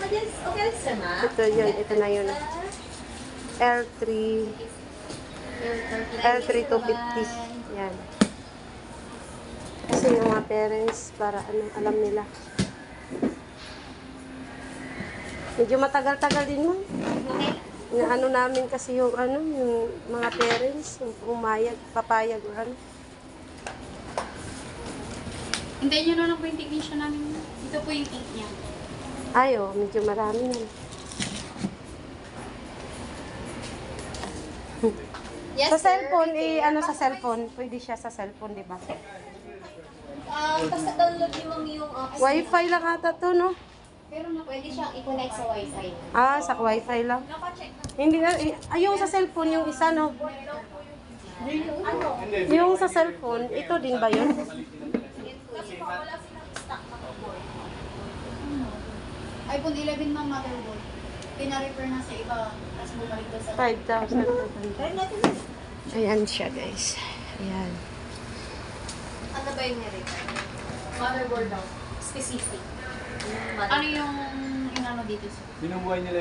Ito yun, ito na yun. L3. L3 250. Yan. Kasi yung mga parents, para alam nila. Medyo matagal-tagal din mo. Ano namin kasi yung yung mga parents, yung umayag, papayag o ano. Hintayin nyo na lang po yung technician namin. Ito po yung ink niya. Ay, medyo marami na. Yes, Sa sir. cellphone, sa cellphone, pwede siya sa cellphone, di ba? Basta download niyo ma'am yung Wi-Fi lang ata to, no? Pero na pwede siyang i-connect sa Wi-Fi. Sa Wi-Fi lang. Hindi na, yung sa cellphone, yung isa, no? Yung sa cellphone, ito din ba yun? iPhone 11 ma'am, motherboard. Pina-repair na sa iba. Tapos bumalik doon sa... 5,000. Ayan siya, guys. Ayan. Ano ba yung nirepair? Motherboard daw. Specific. Ano yung ano dito? Binubuhay nila